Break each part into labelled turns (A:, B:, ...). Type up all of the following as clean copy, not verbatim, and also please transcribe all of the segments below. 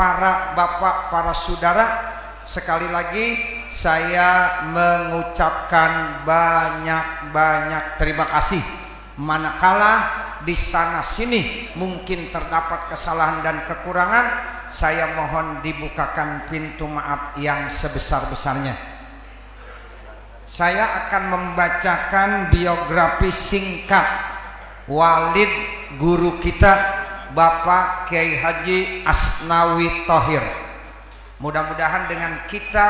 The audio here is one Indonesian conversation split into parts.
A: para bapak, para saudara, sekali lagi saya mengucapkan banyak terima kasih. Manakala di sana sini mungkin terdapat kesalahan dan kekurangan, saya mohon dibukakan pintu maaf yang sebesar-besarnya. Saya akan membacakan biografi singkat Walid guru kita, Bapak Kiai Haji Asnawi Thohir. Mudah-mudahan dengan kita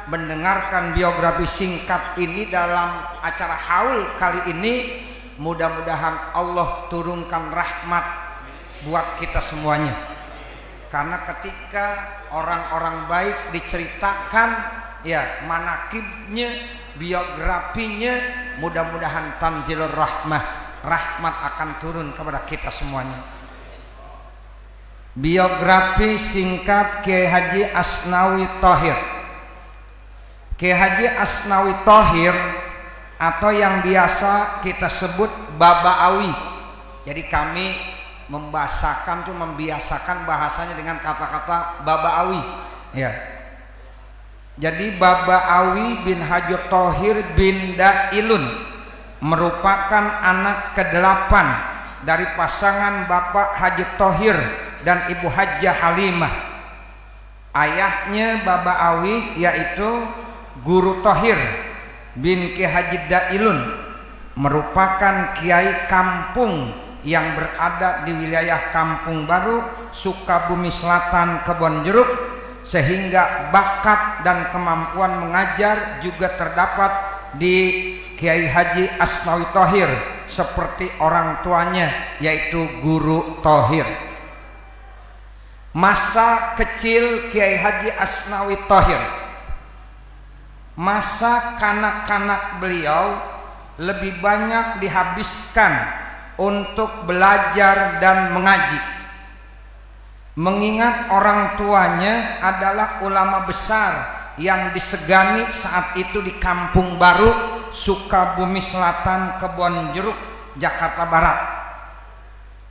A: mendengarkan biografi singkat ini dalam acara haul kali ini, mudah-mudahan Allah turunkan rahmat buat kita semuanya. Karena ketika orang-orang baik diceritakan ya manakibnya, biografinya, mudah-mudahan tanzilur rahmat akan turun kepada kita semuanya. Biografi singkat Kiai Haji Asnawi Thohir. Kiai Haji Asnawi Thohir atau yang biasa kita sebut Baba Awi. Jadi kami membiasakan bahasanya dengan kata-kata Baba Awi. Ya. Jadi Baba Awi bin Haji Thohir bin Dailun merupakan anak ke-8 dari pasangan Bapak Haji Thohir dan Ibu Hajjah Halimah. Ayahnya Baba Awi yaitu Guru Thohir bin Kiai Haji Dailun merupakan kiai kampung yang berada di wilayah Kampung Baru, Sukabumi Selatan, Kebonjeruk, sehingga bakat dan kemampuan mengajar juga terdapat di Kiai Haji Asnawi Thohir seperti orang tuanya yaitu Guru Thohir. Masa kecil Kiai Haji Asnawi Thohir, masa kanak-kanak beliau lebih banyak dihabiskan untuk belajar dan mengaji. Mengingat orang tuanya adalah ulama besar yang disegani saat itu di Kampung Baru, Sukabumi Selatan, Kebonjeruk, Jakarta Barat.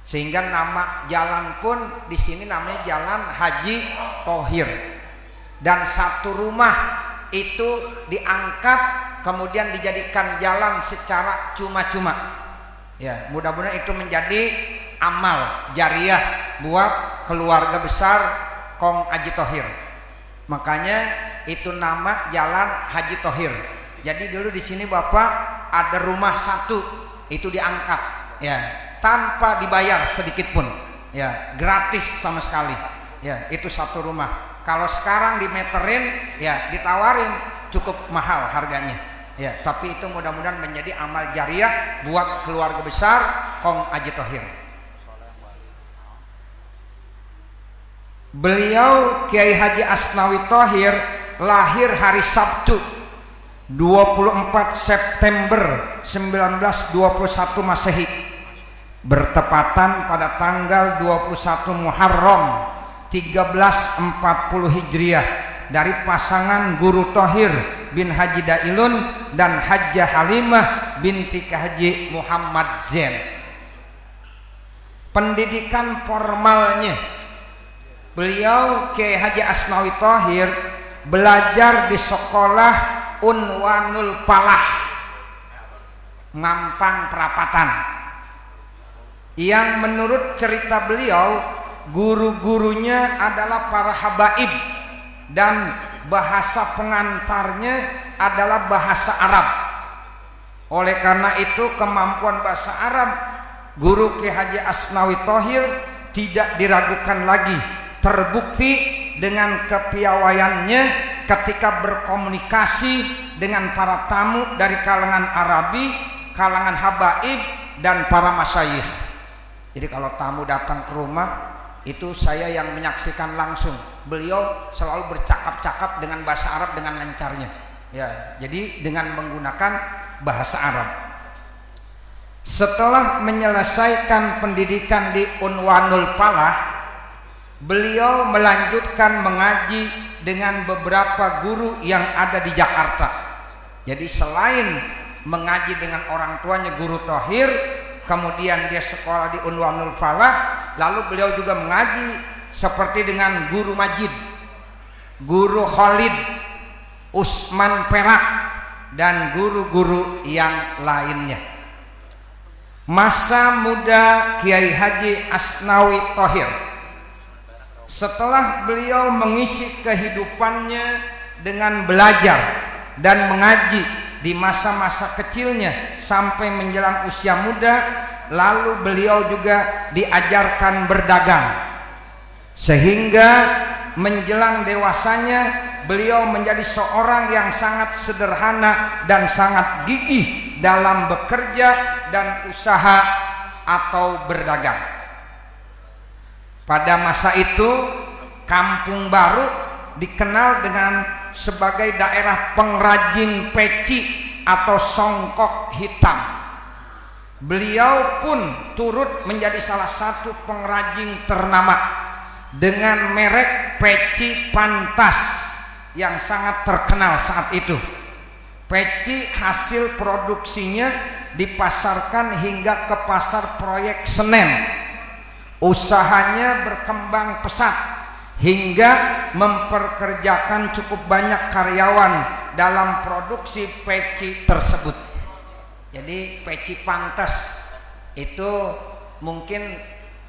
A: Sehingga nama jalan pun di sini namanya Jalan Haji Thohir. Dan satu rumah itu diangkat kemudian dijadikan jalan secara cuma-cuma. Ya, mudah-mudahan itu menjadi amal jariah buat keluarga besar Kong Haji Thohir. Makanya itu nama Jalan Haji Thohir. Jadi dulu di sini Bapak ada rumah satu itu diangkat, ya, tanpa dibayar sedikit pun, ya, gratis sama sekali, ya, itu satu rumah. Kalau sekarang dimeterin, ya, ditawarin cukup mahal harganya, ya, tapi itu mudah-mudahan menjadi amal jariah buat keluarga besar Kong Haji Thohir. Beliau Kiai Haji Asnawi Thohir lahir hari Sabtu 24 September 1921 Masehi, bertepatan pada tanggal 21 Muharram 1340 Hijriah, dari pasangan Guru Thohir bin Haji Dailun dan Hajjah Halimah binti Haji Muhammad Zain. Pendidikan formalnya, beliau Kiai Haji Asnawi Thohir belajar di sekolah Unwanul Falah, Mampang Perapatan, yang menurut cerita beliau guru-gurunya adalah para habaib dan bahasa pengantarnya adalah bahasa Arab. Oleh karena itu kemampuan bahasa Arab Guru Kiai Haji Asnawi Thohir tidak diragukan lagi, terbukti dengan kepiawaiannya ketika berkomunikasi dengan para tamu dari kalangan Arabi, kalangan habaib dan para masyayikh. Jadi kalau tamu datang ke rumah itu saya yang menyaksikan langsung. Beliau selalu bercakap-cakap dengan bahasa Arab dengan lancarnya. Ya, jadi dengan menggunakan bahasa Arab. Setelah menyelesaikan pendidikan di Unwanul Falah, beliau melanjutkan mengaji dengan beberapa guru yang ada di Jakarta. Jadi selain mengaji dengan orang tuanya Guru Thohir, kemudian dia sekolah di Unwanul Falah, lalu beliau juga mengaji seperti dengan Guru Majid, Guru Khalid, Usman Perak, dan guru-guru yang lainnya. Masa muda Kiai Haji Asnawi Thohir, setelah beliau mengisi kehidupannya dengan belajar dan mengaji di masa-masa kecilnya sampai menjelang usia muda, lalu beliau juga diajarkan berdagang, sehingga menjelang dewasanya beliau menjadi seorang yang sangat sederhana dan sangat gigih dalam bekerja dan usaha atau berdagang. Pada masa itu Kampung Baru dikenal dengan sebagai daerah pengrajin peci atau songkok hitam. Beliau pun turut menjadi salah satu pengrajin ternama dengan merek peci Pantas yang sangat terkenal saat itu. Peci hasil produksinya dipasarkan hingga ke pasar Proyek Senen. Usahanya berkembang pesat hingga memperkerjakan cukup banyak karyawan dalam produksi peci tersebut. Jadi peci Pantas itu mungkin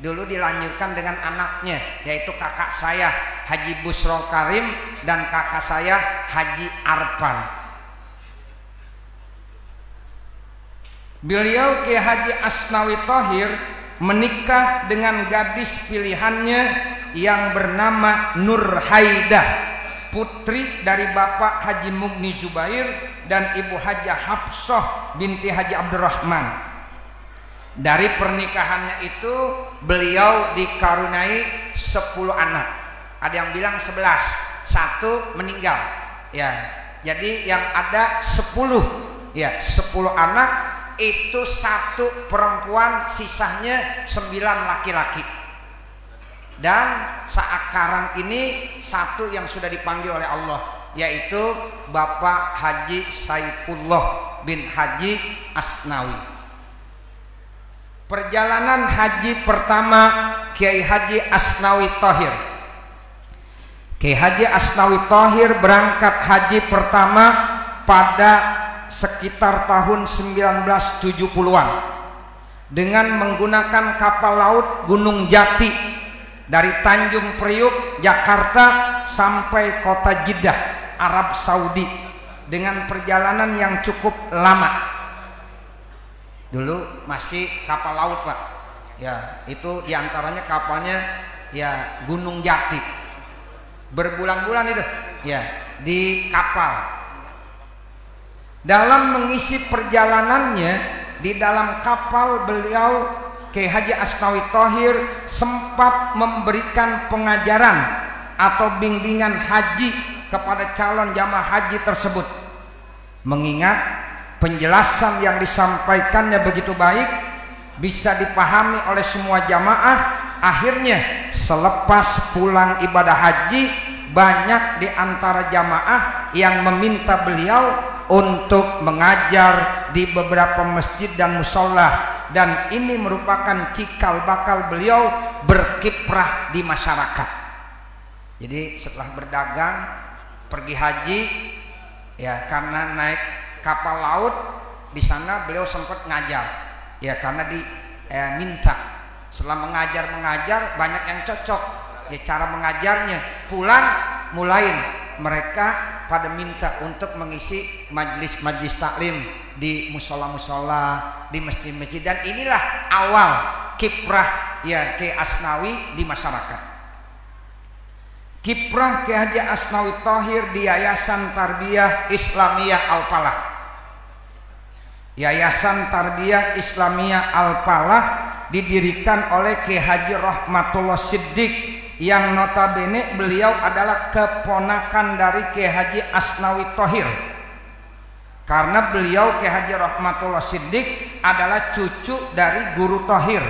A: dulu dilanjutkan dengan anaknya, yaitu kakak saya Haji Busro Karim dan kakak saya Haji Arpan. Beliau Kiai Haji Asnawi Thohir menikah dengan gadis pilihannya yang bernama Nur Haidah, putri dari Bapak Haji Mugni Zubair dan Ibu Hajah Hafsah binti Haji Abdurrahman. Dari pernikahannya itu beliau dikaruniai 10 anak. Ada yang bilang 11, 1 meninggal. Ya, jadi yang ada 10. Ya, 10 anak, itu 1 perempuan, sisanya 9 laki-laki. Dan sekarang ini 1 yang sudah dipanggil oleh Allah, yaitu Bapak Haji Saifullah bin Haji Asnawi. Perjalanan haji pertama Kiai Haji Asnawi Thohir. Kiai Haji Asnawi Thohir berangkat haji pertama pada sekitar tahun 1970-an dengan menggunakan kapal laut Gunung Jati dari Tanjung Priuk, Jakarta sampai kota Jeddah, Arab Saudi, dengan perjalanan yang cukup lama. Dulu masih kapal laut, Pak. Ya, itu diantaranya kapalnya ya Gunung Jati. Berbulan-bulan itu ya di kapal. Dalam mengisi perjalanannya di dalam kapal, beliau Kiai Haji Asnawi Thohir sempat memberikan pengajaran atau bimbingan haji kepada calon jamaah haji tersebut. Mengingat penjelasan yang disampaikannya begitu baik, bisa dipahami oleh semua jamaah. Akhirnya selepas pulang ibadah haji, banyak di antara jamaah yang meminta beliau untuk mengajar di beberapa masjid dan mushola, dan ini merupakan cikal bakal beliau berkiprah di masyarakat. Jadi setelah berdagang, pergi haji, ya karena naik kapal laut di sana beliau sempat ngajar, ya karena diminta. Setelah mengajar banyak yang cocok, ya cara mengajarnya. Pulang mulai mereka pada minta untuk mengisi majlis taklim di musola-musola, di masjid-masjid, dan inilah awal kiprah ya Kiai Asnawi di masyarakat. Kiprah Kiai Haji Asnawi Thohir di Yayasan Tarbiyah Islamiyah Al-Falah. Yayasan Tarbiyah Islamiyah Al-Falah didirikan oleh Kiai Haji Rahmatullah Siddiq, yang notabene beliau adalah keponakan dari Kiai Haji Asnawi Thohir. Karena beliau Kiai Haji Rahmatullah Siddiq adalah cucu dari Guru Thohir,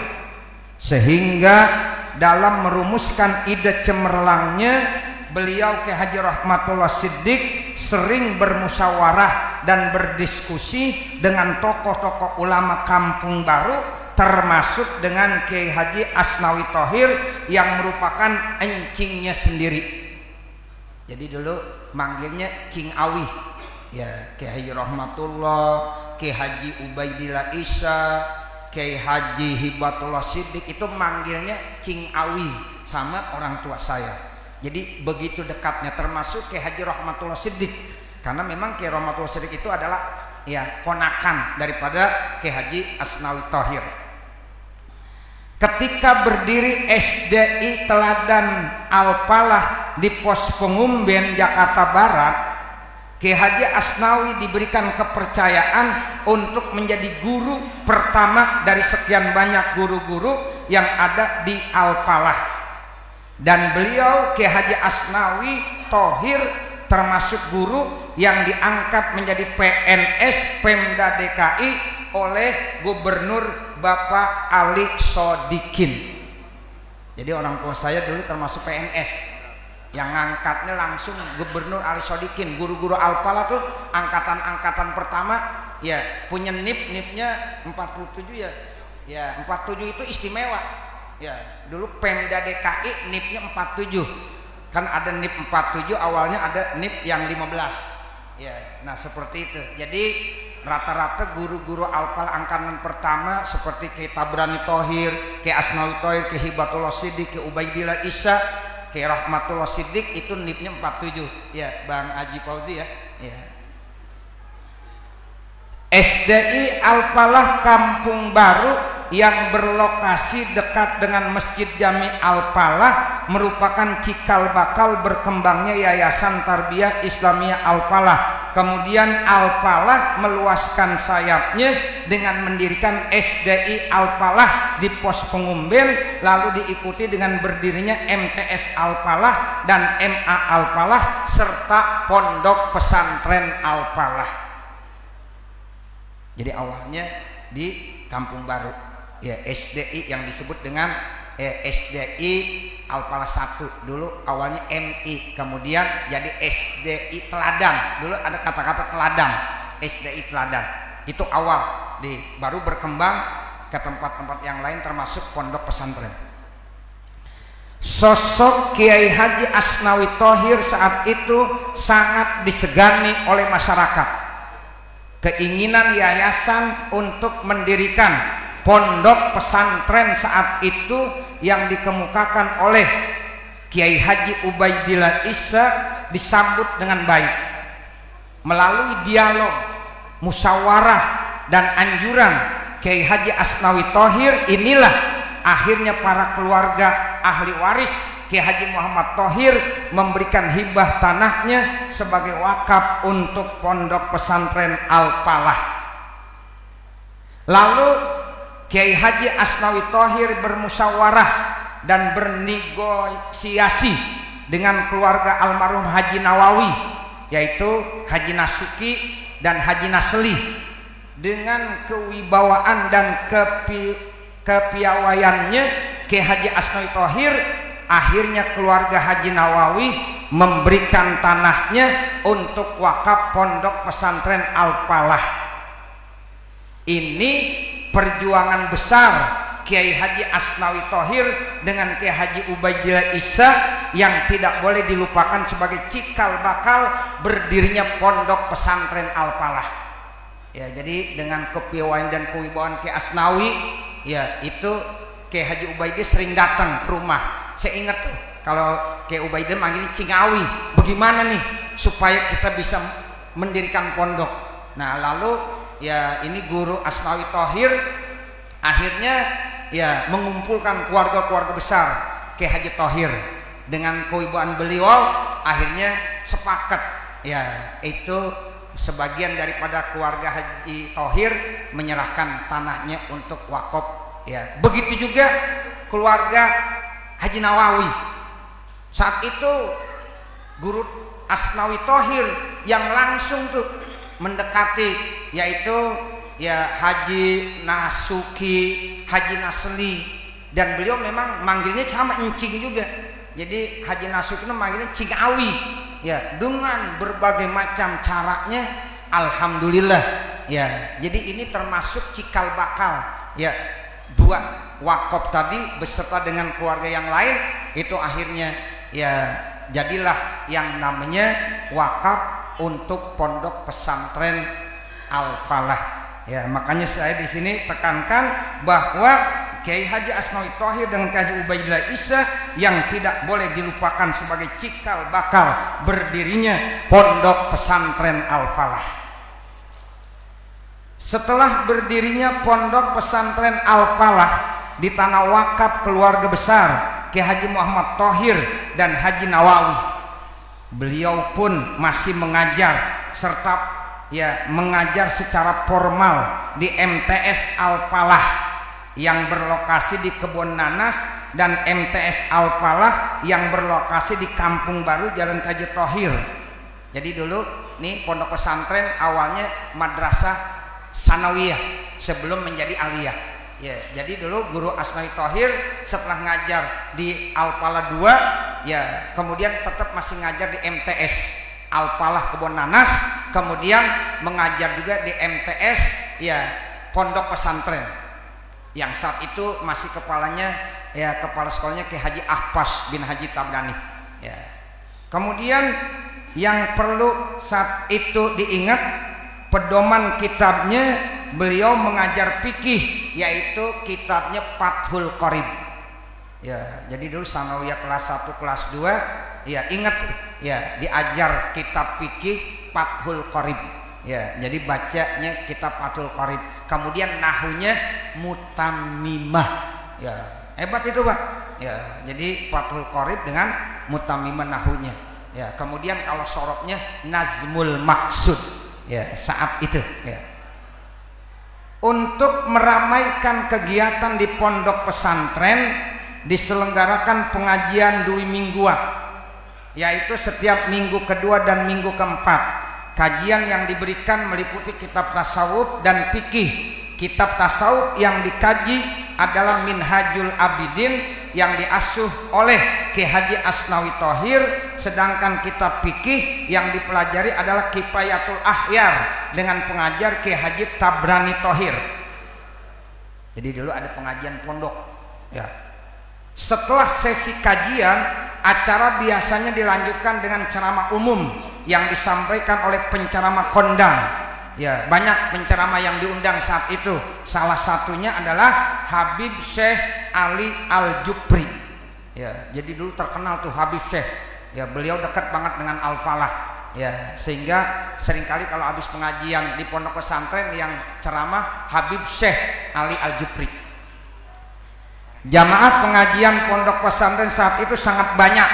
A: sehingga dalam merumuskan ide cemerlangnya, beliau Kiai Haji Rahmatullah Siddiq sering bermusyawarah dan berdiskusi dengan tokoh-tokoh ulama Kampung Baru termasuk dengan Kiai Haji Asnawi Thohir yang merupakan encingnya sendiri. Jadi dulu manggilnya Cing Awi, ya Kiai Haji Rahmatullah, Kiai Haji Ubaidillah Isa, Kiai Haji Hibatullah Siddiq itu manggilnya Cing Awi sama orang tua saya. Jadi begitu dekatnya, termasuk Kiai Haji Rahmatullah Siddiq, karena memang Kiai Rahmatullah Siddiq itu adalah ya ponakan daripada Kiai Haji Asnawi Thohir. Ketika berdiri SDI Teladan Al-Falah di Pos Pengumben Jakarta Barat, Kiai Haji Asnawi diberikan kepercayaan untuk menjadi guru pertama dari sekian banyak guru-guru yang ada di Al-Falah. Dan beliau Kiai Haji Asnawi Thohir termasuk guru yang diangkat menjadi PNS Pemda DKI oleh Gubernur Bapak Ali Sodikin. Jadi orang tua saya dulu termasuk PNS, yang ngangkatnya langsung Gubernur Ali Sodikin. Guru-guru Al-Falah tuh angkatan pertama ya punya NIP-nya 47 ya. Ya 47 itu istimewa. Ya dulu Pemda DKI NIP-nya 47. Kan ada NIP 47, awalnya ada NIP yang 15. Ya, nah seperti itu. Jadi rata-rata guru-guru Al-Falah angkatan pertama seperti Kiai Tabrani Thohir, Kiai Asnawi Thohir, Kiai Hibatullah Siddiq, Kiai Ubaidillah Isa, Kiai Rahmatullah Siddiq itu NIP-nya 47. Ya, Bang Haji Fauzi ya. Ya. SDI Al-Falah Kampung Baru yang berlokasi dekat dengan Masjid Jami Al-Falah merupakan cikal bakal berkembangnya Yayasan Tarbiyah Islamiyah Al-Falah. Kemudian Al-Falah meluaskan sayapnya dengan mendirikan SDI Al-Falah di Pos Pengumben, lalu diikuti dengan berdirinya MTS Al-Falah dan MA Al-Falah serta Pondok Pesantren Al-Falah. Jadi awalnya di Kampung Baru, ya SDI yang disebut dengan SDI Al-Falah 1 dulu awalnya MI, kemudian jadi SDI Teladan. Dulu ada kata-kata teladan, SDI Teladan itu awal, baru berkembang ke tempat-tempat yang lain termasuk pondok pesantren. Sosok Kiai Haji Asnawi Thohir saat itu sangat disegani oleh masyarakat. Keinginan yayasan untuk mendirikan pondok pesantren saat itu yang dikemukakan oleh Kiai Haji Ubaidillah Isa disambut dengan baik. Melalui dialog, musyawarah dan anjuran Kiai Haji Asnawi Thohir, inilah akhirnya para keluarga ahli waris Kiai Haji Muhammad Thohir memberikan hibah tanahnya sebagai wakaf untuk pondok pesantren Al-Falah. Lalu Kiai Haji Asnawi Thohir bermusyawarah dan bernegosiasi dengan keluarga almarhum Haji Nawawi, yaitu Haji Nasuki dan Haji Nasli. Dengan kewibawaan dan kepiawaiannya, Kiai Haji Asnawi Thohir akhirnya keluarga Haji Nawawi memberikan tanahnya untuk wakaf pondok pesantren Al-Falah. Ini perjuangan besar Kiai Haji Asnawi Thohir dengan Kiai Haji Ubaidillah Isa yang tidak boleh dilupakan sebagai cikal bakal berdirinya pondok pesantren Al-Falah. Ya, jadi dengan kepiawaian dan kewibawaan Kiai Asnawi, ya itu Kiai Haji Ubaidillah sering datang ke rumah. Saya ingat tuh kalau Kiai Ubaidillah manggilnya Cingawi, bagaimana nih supaya kita bisa mendirikan pondok. Nah lalu ya ini guru Asnawi Thohir akhirnya ya mengumpulkan keluarga-keluarga besar Kiai Haji Thohir. Dengan kewibawaan beliau akhirnya sepakat, ya itu sebagian daripada keluarga Haji Thohir menyerahkan tanahnya untuk wakaf. Ya begitu juga keluarga Haji Nawawi. Saat itu guru Asnawi Thohir yang langsung tuh mendekati, yaitu ya Haji Nasuki, Haji Nasli, dan beliau memang manggilnya sama encing juga. Jadi Haji Nasuki itu manggilnya Cingawi, ya dengan berbagai macam caranya. Alhamdulillah, ya jadi ini termasuk cikal bakal ya dua wakaf tadi beserta dengan keluarga yang lain, itu akhirnya ya jadilah yang namanya wakaf untuk pondok pesantren Al-Falah. Ya, makanya saya di sini tekankan bahwa Kiai Haji Asnawi Thohir dengan Kiai Haji Ubaidillah Isa yang tidak boleh dilupakan sebagai cikal bakal berdirinya pondok pesantren Al-Falah. Setelah berdirinya pondok pesantren Al-Falah di tanah wakaf keluarga besar Kiai Haji Muhammad Thohir dan Haji Nawawi, beliau pun masih mengajar serta mengajar secara formal di MTS Al-Falah yang berlokasi di Kebon Nanas dan MTS Al-Falah yang berlokasi di Kampung Baru Jalan Kaji Thohir. Jadi dulu nih pondok pesantren awalnya madrasah sanawiyah sebelum menjadi aliyah. Ya, jadi dulu guru Asnawi Thohir setelah ngajar di Al-Falah 2, ya kemudian tetap masih ngajar di MTS Al-Falah Kebon Nanas, kemudian mengajar juga di MTS pondok pesantren yang saat itu masih kepalanya kepala sekolahnya Kiai Haji Ahpas bin Haji Tabrani. Ya. Kemudian yang perlu saat itu diingat, pedoman kitabnya beliau mengajar fikih, yaitu kitabnya Fathul Qorib. Ya, jadi dulu sanawiyah kelas 1 kelas 2 ingat diajar kitab fikih Fathul Qorib. Ya, jadi bacanya kitab Fathul Qorib. Kemudian nahunya mutammimah. Ya, hebat itu, Pak. Ya, jadi Fathul Qorib dengan mutammimah nahunya. Ya, kemudian kalau soroknya nazmul maksud. Ya, saat itu, untuk meramaikan kegiatan di pondok pesantren diselenggarakan pengajian dui mingguan, yaitu setiap minggu kedua dan minggu keempat. Kajian yang diberikan meliputi kitab tasawuf dan fikih. Kitab tasawuf yang dikaji adalah Minhajul Abidin yang diasuh oleh Kiai Haji Asnawi Thohir, sedangkan kitab fikih yang dipelajari adalah Kifayatul Ahyar dengan pengajar Kiai Haji Tabrani Thohir. Jadi dulu ada pengajian pondok. Ya. Setelah sesi kajian, acara biasanya dilanjutkan dengan ceramah umum yang disampaikan oleh penceramah kondang. Ya, banyak penceramah yang diundang saat itu. Salah satunya adalah Habib Syekh Ali Al-Jupri. Ya, jadi dulu terkenal tuh Habib Syekh. Ya, beliau dekat banget dengan Al-Falah. Ya, sehingga seringkali kalau habis pengajian di pondok pesantren yang ceramah Habib Syekh Ali Al-Jupri. Jamaah pengajian pondok pesantren saat itu sangat banyak.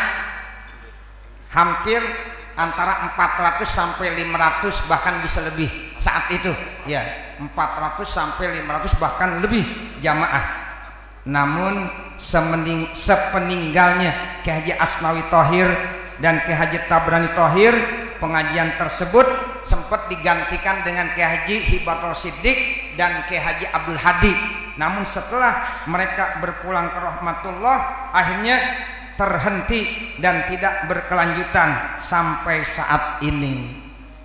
A: Hampir antara 400 sampai 500 bahkan bisa lebih saat itu. Ya, 400 sampai 500 bahkan lebih jamaah. Namun sepeninggalnya Kiai Haji Asnawi Thohir dan Kiai Haji Tabrani Thohir, pengajian tersebut sempat digantikan dengan Kiai Haji Hibatul Siddiq dan Kiai Haji Abdul Hadi. Namun setelah mereka berpulang ke rahmatullah, akhirnya terhenti dan tidak berkelanjutan sampai saat ini.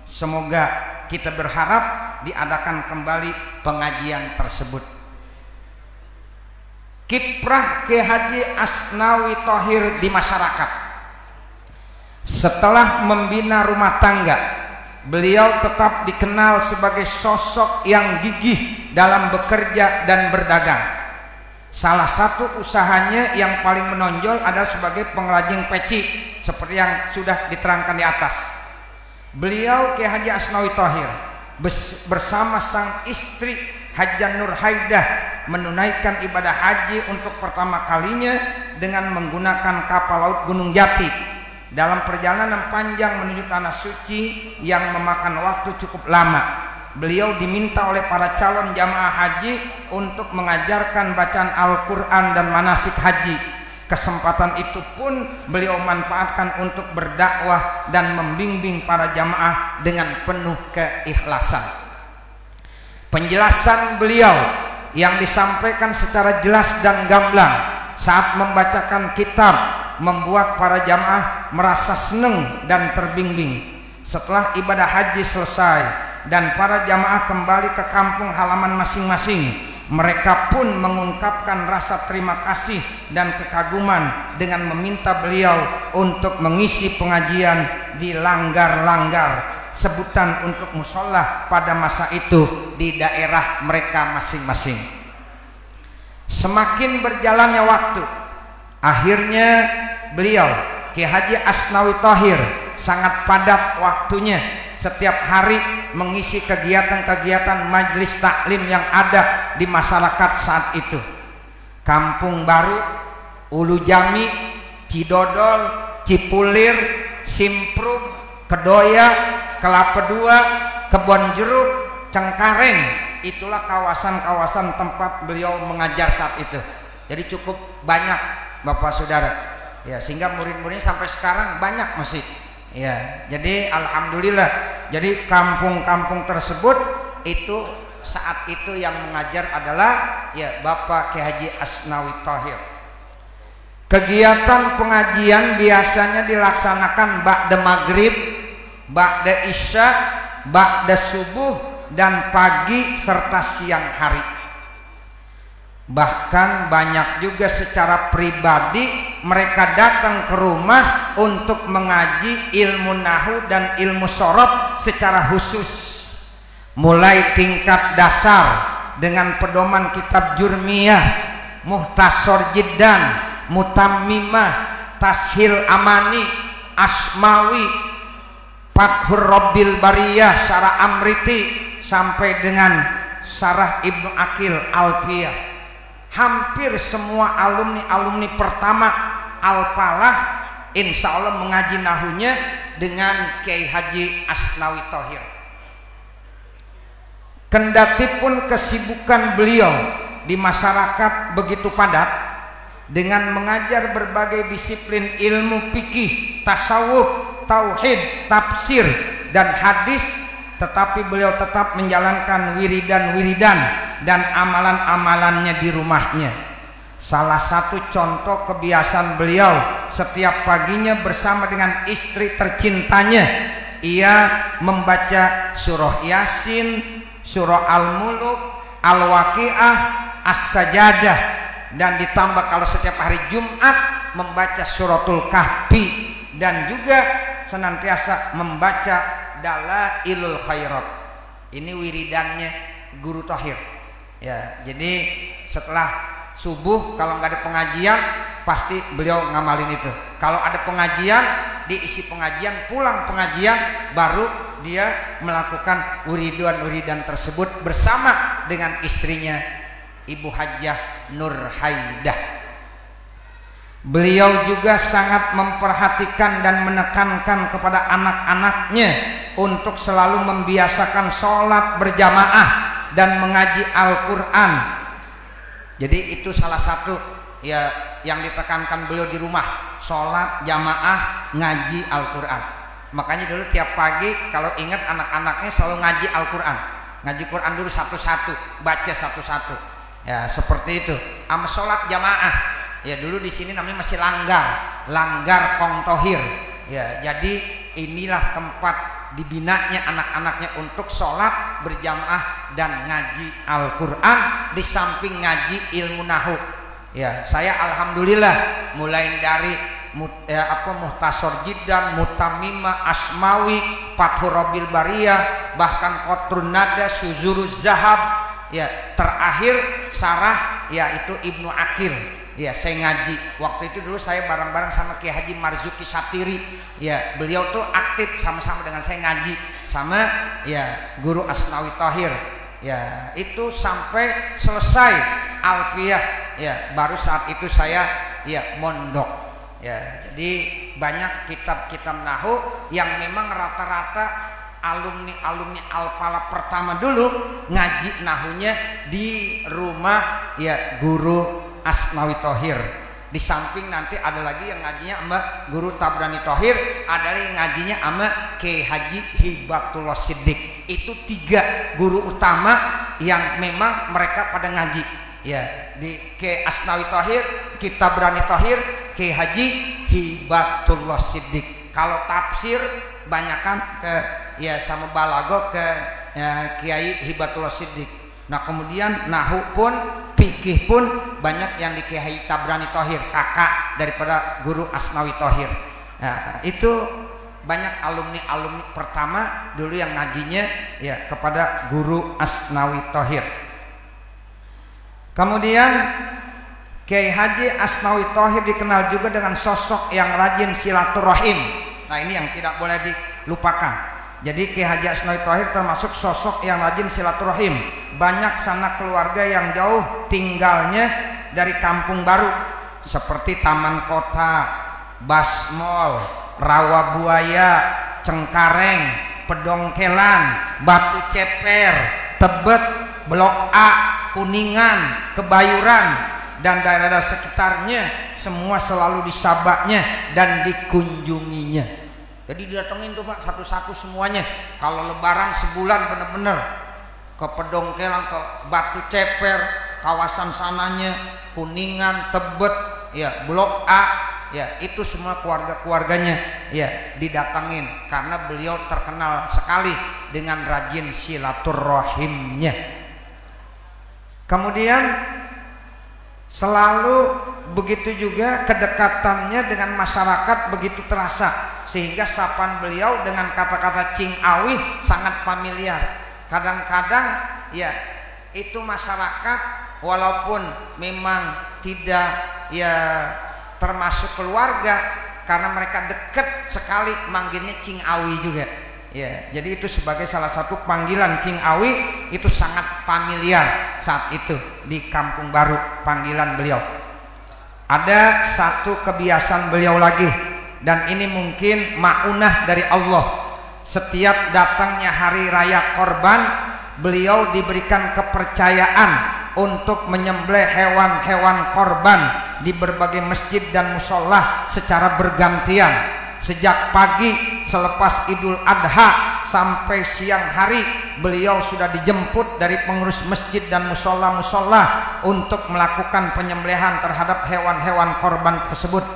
A: Semoga kita berharap diadakan kembali pengajian tersebut. Kiprah Kiai Haji Asnawi Thohir di masyarakat. Setelah membina rumah tangga, beliau tetap dikenal sebagai sosok yang gigih dalam bekerja dan berdagang. Salah satu usahanya yang paling menonjol adalah sebagai pengrajin peci, seperti yang sudah diterangkan di atas. Beliau Kiai Haji Asnawi Thohir bersama sang istri Hajjah Nur Haidah menunaikan ibadah haji untuk pertama kalinya dengan menggunakan kapal laut Gunung Jati. Dalam perjalanan panjang menuju tanah suci yang memakan waktu cukup lama, beliau diminta oleh para calon jamaah haji untuk mengajarkan bacaan Al-Quran dan manasik haji. Kesempatan itu pun beliau manfaatkan untuk berdakwah dan membimbing para jamaah dengan penuh keikhlasan. Penjelasan beliau yang disampaikan secara jelas dan gamblang saat membacakan kitab membuat para jamaah merasa senang dan terbimbing. Setelah ibadah haji selesai dan para jamaah kembali ke kampung halaman masing-masing, Mereka pun mengungkapkan rasa terima kasih dan kekaguman dengan meminta beliau untuk mengisi pengajian di langgar-langgar, sebutan untuk musola pada masa itu di daerah mereka masing-masing. Semakin berjalannya waktu, akhirnya beliau Ki Haji Asnawi Thohir sangat padat waktunya, setiap hari mengisi kegiatan-kegiatan majelis taklim yang ada di masyarakat saat itu. Kampung Baru, Ulu Jami, Cidodol, Cipulir, Simpruk, Kedoya, Kelapa Dua, Kebon Jeruk, Cengkareng, itulah kawasan-kawasan tempat beliau mengajar saat itu. Jadi cukup banyak Bapak Saudara, ya, sehingga murid-muridnya sampai sekarang banyak masih. Ya, jadi alhamdulillah. Jadi kampung-kampung tersebut itu saat itu yang mengajar adalah ya Bapak Ki Haji Asnawi Thohir. Kegiatan pengajian biasanya dilaksanakan ba'da maghrib, ba'da isya, ba'da subuh, dan pagi serta siang hari. Bahkan banyak juga secara pribadi mereka datang ke rumah untuk mengaji ilmu nahu dan ilmu shorof secara khusus, mulai tingkat dasar dengan pedoman kitab Jurmiyah, Muhtasor Jiddan, Mutammimah, Tashil Amani, Asmawi, Fathur Rabbil Bariyah, Syarah Amriti, sampai dengan Syarah Ibnu Aqil Alfiyah. Hampir semua alumni pertama Al-Falah insya Allah mengaji nahunya dengan Kiai Haji Asnawi Thohir. Kendatipun kesibukan beliau di masyarakat begitu padat dengan mengajar berbagai disiplin ilmu fikih, tasawuf, tauhid, tafsir, dan hadis, tetapi beliau tetap menjalankan wiridan-wiridan dan amalan-amalannya di rumahnya. Salah satu contoh kebiasaan beliau, setiap paginya bersama dengan istri tercintanya, ia membaca surah Yasin, surah Al-Muluk, Al-Waqi'ah, As-Sajadah, dan ditambah kalau setiap hari Jumat membaca suratul Kahfi, dan juga senantiasa membaca Dalailul Khairat. Ini wiridannya Guru Thohir. Ya, jadi setelah subuh kalau nggak ada pengajian pasti beliau ngamalin itu. Kalau ada pengajian, diisi pengajian, pulang pengajian, baru dia melakukan wiridan tersebut bersama dengan istrinya Ibu Hajjah Nur Haidah. Beliau juga sangat memperhatikan dan menekankan kepada anak-anaknya untuk selalu membiasakan sholat berjamaah dan mengaji Al-Quran. Jadi itu salah satu ya yang ditekankan beliau di rumah, sholat jamaah, ngaji Al-Quran. Makanya dulu tiap pagi kalau ingat anak-anaknya selalu ngaji Al-Quran, ngaji Quran dulu satu-satu, baca satu-satu. Ya seperti itu. Sama sholat jamaah. Ya dulu di sini namanya masih langgar Kong Thohir. Ya jadi inilah tempat dibinanya anak-anaknya untuk sholat berjamaah dan ngaji Al-Quran di samping ngaji ilmu nahu. Ya saya alhamdulillah mulai dari Muhtasor Jiddan, Mutammimah, Asmawi, Fathur Rabbil Bariyah, bahkan Qatrun Nada, Suzuruz Zahab, ya terakhir Syarah yaitu Ibnu Aqil. Ya saya ngaji waktu itu dulu saya bareng-bareng sama Kiai Haji Marzuki Satiri. Ya beliau tuh aktif sama-sama dengan saya ngaji sama ya Guru Asnawi Thohir. Ya itu sampai selesai Alfiyah. Ya baru saat itu saya ya mondok. Ya jadi banyak kitab-kitab nahu yang memang rata-rata alumni Al-Falah pertama dulu ngaji nahunya di rumah ya Guru Asnawi Thohir. Di samping nanti ada lagi yang ngajinya sama Guru Tabrani Thohir, ada lagi yang ngajinya sama Kiai Haji Hibatullah Siddiq. Itu 3 guru utama yang memang mereka pada ngaji. Ya, di Kiai Asnawi Thohir, Kiai Tabrani Thohir, Kiai Haji Hibatullah Siddiq. Kalau tafsir banyakan ke ya sama balago ke ya, Kiai Hibatullah Siddiq. Nah kemudian nahu pun, fikih pun banyak yang di Kiai Tabrani Thohir, kakak daripada guru Asnawi Thohir. Nah, itu banyak alumni pertama dulu yang ngajinya ya kepada guru Asnawi Thohir. Kemudian Kiai Haji Asnawi Thohir dikenal juga dengan sosok yang rajin silaturahim. Nah ini yang tidak boleh dilupakan. Jadi Kiai Haji Asnawi Thohir termasuk sosok yang rajin silaturahim. Banyak sanak keluarga yang jauh tinggalnya dari kampung baru, seperti Taman Kota, Basmol, Rawabuaya, Cengkareng, Pedongkelan, Batu Ceper, Tebet, Blok A, Kuningan, Kebayuran, dan daerah-daerah sekitarnya semua selalu disabaknya dan dikunjunginya. Jadi didatengin tuh Pak satu-satu semuanya. Kalau lebaran sebulan bener-bener ke Pedongkelan, ke Batu Ceper, kawasan sananya, Kuningan, Tebet, ya Blok A, ya itu semua keluarga-keluarganya ya didatengin karena beliau terkenal sekali dengan rajin silaturahimnya. Kemudian selalu begitu juga kedekatannya dengan masyarakat begitu terasa, sehingga sapaan beliau dengan kata-kata Cing Awi sangat familiar. Kadang-kadang ya itu masyarakat walaupun memang tidak ya termasuk keluarga, karena mereka dekat sekali manggilnya Cing Awi juga. Ya, jadi itu sebagai salah satu panggilan Cing Awi itu sangat familiar saat itu di Kampung Baru panggilan beliau. Ada satu kebiasaan beliau lagi, dan ini mungkin maunah dari Allah. Setiap datangnya hari raya Korban, beliau diberikan kepercayaan untuk menyembelih hewan-hewan korban di berbagai masjid dan musola secara bergantian. Sejak pagi selepas Idul Adha sampai siang hari beliau sudah dijemput dari pengurus masjid dan musola-musola untuk melakukan penyembelihan terhadap hewan-hewan korban tersebut.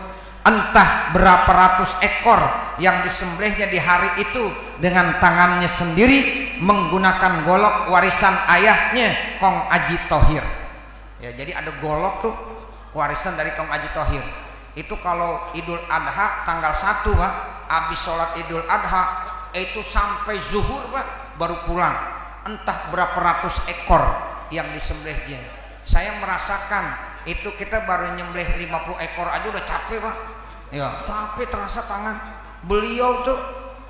A: Entah berapa ratus ekor yang disembelihnya di hari itu dengan tangannya sendiri menggunakan golok warisan ayahnya Kong Aji Thohir. Ya, jadi ada golok tuh warisan dari Kong Aji Thohir. Itu kalau Idul Adha tanggal 1 Pak, habis sholat Idul Adha itu sampai zuhur Pak baru pulang. Entah berapa ratus ekor yang disembelihnya. Saya merasakan itu kita baru nyembelih 50 ekor aja udah capek Pak. Ya, capek terasa tangan. Beliau tuh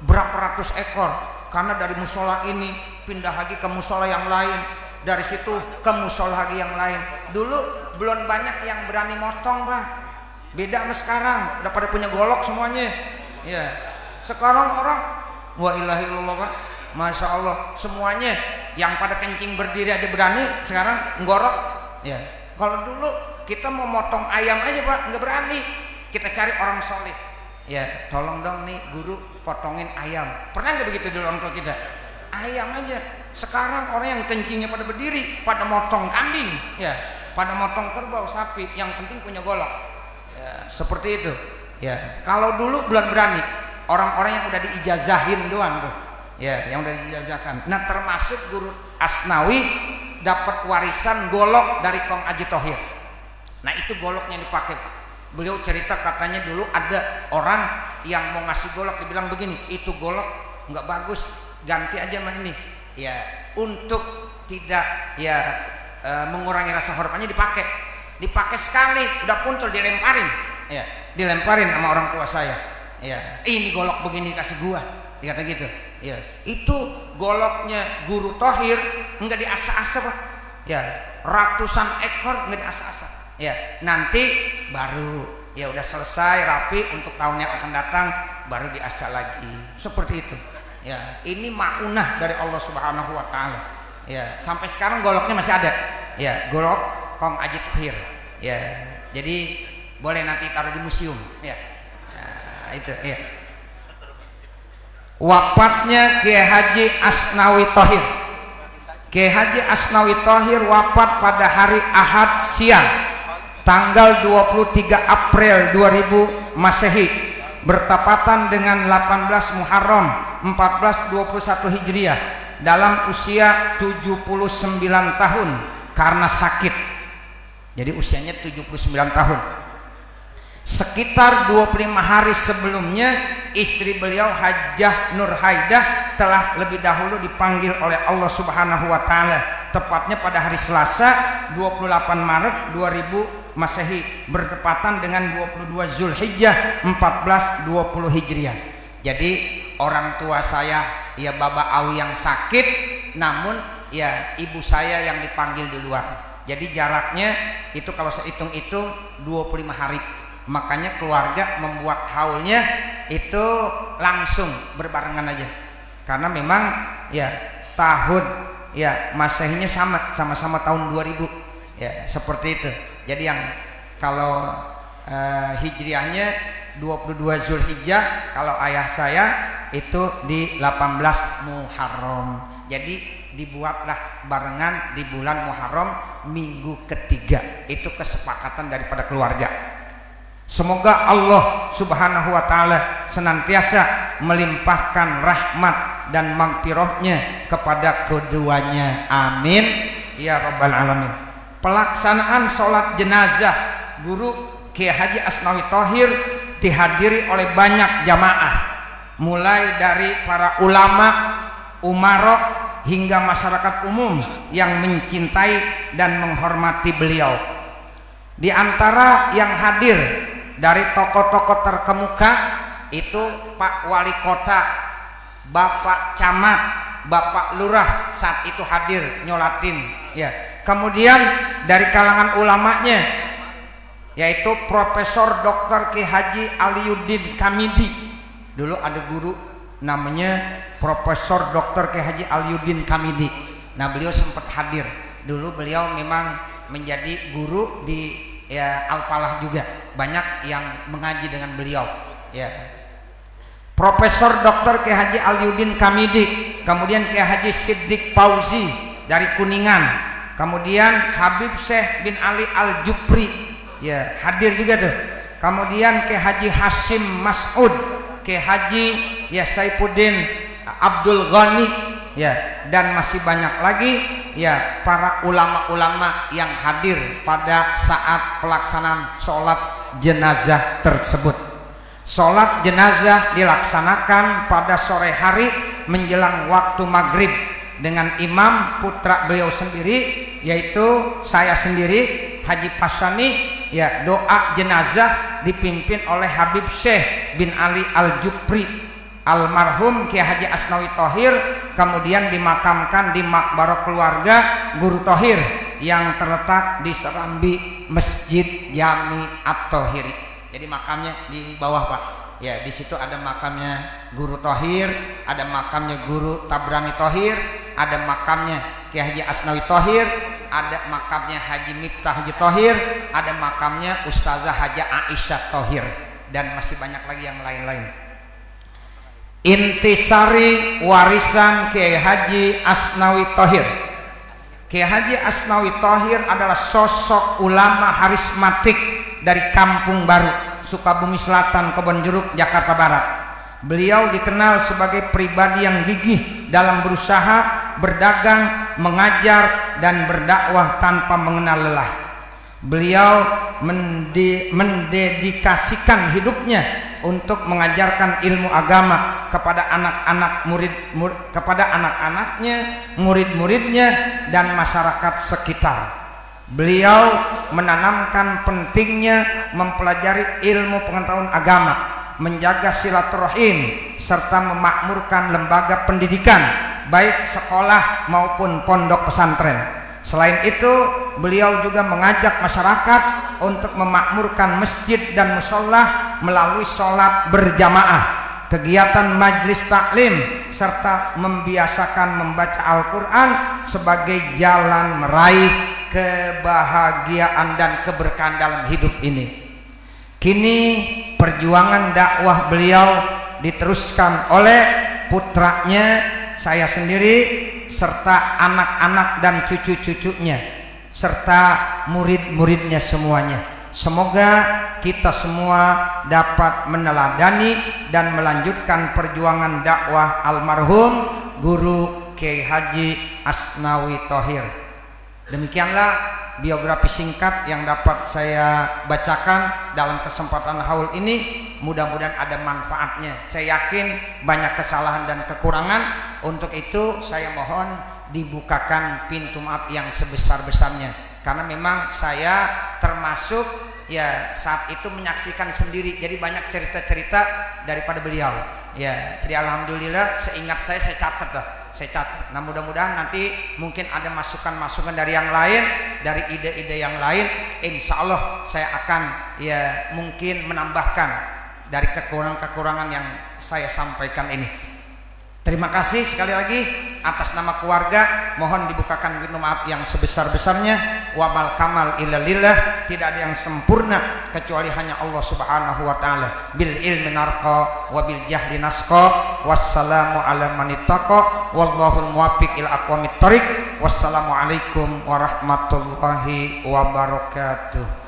A: berapa ratus ekor, karena dari musola ini pindah lagi ke musola yang lain, dari situ ke musola lagi yang lain. Dulu belum banyak yang berani motong Pak. Beda sama sekarang, udah pada punya golok semuanya. Ya, sekarang orang, wa ilaha illallah Pak, masya Allah, semuanya yang pada kencing berdiri aja berani, sekarang nggorok. Ya, kalau dulu kita mau motong ayam aja Pak, nggak berani. Kita cari orang soleh. Ya, tolong dong nih guru potongin ayam. Pernah nggak begitu dulu orang tua kita? Ayam aja. Sekarang orang yang kencingnya pada berdiri, pada motong kambing, ya, pada motong kerbau, sapi, yang penting punya golok. Ya, seperti itu. Ya, kalau dulu belum berani, orang-orang yang udah diijazahin doang tuh. Ya, yang udah diijazahkan. Nah, termasuk guru Asnawi dapat warisan golok dari Kong Aji Thohir. Nah, itu goloknya dipakai. Beliau cerita katanya dulu ada orang yang mau ngasih golok, dibilang begini, itu golok nggak bagus, ganti aja sama ini. Ya, untuk tidak ya mengurangi rasa hormatnya dipakai sekali, udah puntul dilemparin, ya, dilemparin sama orang tua saya. Ya, ini golok begini kasih gua, dikata gitu. Ya, itu goloknya guru Thohir nggak diasah-asah Pak. Ya, ratusan ekor nggak diasah-asah. Ya, nanti baru ya udah selesai rapi untuk tahun yang akan datang baru diasah lagi. Seperti itu. Ya, ini maunah dari Allah Subhanahu wa taala. Ya, sampai sekarang goloknya masih ada. Ya, golok Kong Aji Thohir. Ya, jadi boleh nanti taruh di museum. Ya. Nah, itu ya. Wafatnya Kiai Haji Asnawi Thohir. Kiai Haji Asnawi Thohir wafat pada hari Ahad siang tanggal 23 April 2000 Masehi bertepatan dengan 18 Muharram 1421 Hijriah dalam usia 79 tahun karena sakit. Jadi usianya 79 tahun. Sekitar 25 hari sebelumnya istri beliau Hajjah Nur Haidah telah lebih dahulu dipanggil oleh Allah Subhanahu wa taala, tepatnya pada hari Selasa 28 Maret 2000 Masehi bertepatan dengan 22 Zulhijjah 1420 Hijriah. Jadi orang tua saya ya Baba Awi yang sakit, namun ya ibu saya yang dipanggil duluan. Jadi jaraknya itu kalau saya hitung-hitung 25 hari. Makanya keluarga membuat haulnya itu langsung berbarengan aja. Karena memang ya tahun ya Masehinya sama-sama tahun 2000. Ya, seperti itu. Jadi yang kalau Hijriahnya 22 Zulhijjah, kalau ayah saya itu di 18 Muharram. Jadi dibuatlah barengan di bulan Muharram minggu ketiga. Itu kesepakatan daripada keluarga. Semoga Allah Subhanahu wa taala senantiasa melimpahkan rahmat dan maghfirahnya kepada keduanya. Amin ya rabbal alamin. Pelaksanaan sholat jenazah Guru Kiai Haji Asnawi Thohir dihadiri oleh banyak jamaah, mulai dari para ulama, umarok hingga masyarakat umum yang mencintai dan menghormati beliau. Di antara yang hadir dari tokoh-tokoh terkemuka itu Pak Wali Kota, Bapak Camat, Bapak Lurah saat itu hadir nyolatin ya. Kemudian dari kalangan ulamanya yaitu Profesor Dr. Kiai Haji Aliuddin Kamidi. Dulu ada guru namanya Profesor Dr. Kiai Haji Aliuddin Kamidi. Nah, beliau sempat hadir. Dulu beliau memang menjadi guru di ya Al-Falah juga. Banyak yang mengaji dengan beliau ya. Profesor Dr. Kiai Haji Aliuddin Kamidi, kemudian Kiai Haji Siddiq Fauzi dari Kuningan, kemudian Habib Syekh bin Ali Al-Jupri ya hadir juga tuh. Kemudian Kiai Haji Hasyim Mas'ud, Kiai Haji ya Saifuddin Abdul Ghani ya, dan masih banyak lagi ya para ulama-ulama yang hadir pada saat pelaksanaan sholat jenazah tersebut. Sholat jenazah dilaksanakan pada sore hari menjelang waktu maghrib dengan imam putra beliau sendiri, yaitu saya sendiri Haji Pasani ya. Doa jenazah dipimpin oleh Habib Syekh bin Ali Al-Jupri almarhum Kiai Haji Asnawi Thohir, kemudian dimakamkan di makbarah keluarga Guru Thohir yang terletak di serambi Masjid Jami At-Thohiri. Jadi makamnya di bawah Pak ya, di situ ada makamnya Guru Thohir, ada makamnya Guru Tabrani Thohir, ada makamnya Kiai Haji Asnawi Thohir, ada makamnya Haji Miftah Haji Thohir, ada makamnya Ustazah Haja Aisyah Thohir, dan masih banyak lagi yang lain-lain. Intisari warisan Kiai Haji Asnawi Thohir. Kiai Haji Asnawi Thohir adalah sosok ulama harismatik dari Kampung Baru, Sukabumi Selatan, Kebonjeruk, Jakarta Barat. Beliau dikenal sebagai pribadi yang gigih dalam berusaha, berdagang, mengajar, dan berdakwah tanpa mengenal lelah. Beliau mendedikasikan hidupnya untuk mengajarkan ilmu agama kepada anak-anaknya, murid-muridnya, dan masyarakat sekitar. Beliau menanamkan pentingnya mempelajari ilmu pengetahuan agama, menjaga silaturahim, serta memakmurkan lembaga pendidikan baik sekolah maupun pondok pesantren. Selain itu, beliau juga mengajak masyarakat untuk memakmurkan masjid dan mushola melalui sholat berjamaah, kegiatan majlis taklim, serta membiasakan membaca Al-Quran sebagai jalan meraih kebahagiaan dan keberkahan dalam hidup ini. Kini perjuangan dakwah beliau diteruskan oleh putranya, saya sendiri, serta anak-anak dan cucu-cucunya, serta murid-muridnya semuanya. Semoga kita semua dapat meneladani dan melanjutkan perjuangan dakwah almarhum Guru Kiai Haji Asnawi Thohir. Demikianlah biografi singkat yang dapat saya bacakan dalam kesempatan haul ini. Mudah-mudahan ada manfaatnya. Saya yakin banyak kesalahan dan kekurangan. Untuk itu saya mohon dibukakan pintu maaf yang sebesar-besarnya, karena memang saya termasuk ya saat itu menyaksikan sendiri, jadi banyak cerita-cerita daripada beliau ya. Jadi alhamdulillah seingat saya catat lah, saya catat. Nah mudah-mudahan nanti mungkin ada masukan-masukan dari yang lain, dari ide-ide yang lain, insya Allah saya akan ya mungkin menambahkan dari kekurangan-kekurangan yang saya sampaikan ini. Terima kasih sekali lagi atas nama keluarga, mohon dibukakan pintu maaf yang sebesar-besarnya. Wa mal kamal illa lillah, tidak ada yang sempurna kecuali hanya Allah Subhanahu wa taala. Bil ilmi narqa wa bil jahli nasqa. Wassalamu ala man ittaqa wallahul muwaffiq ila aqwamit thariq. Wassalamu alaikum warahmatullahi wabarakatuh.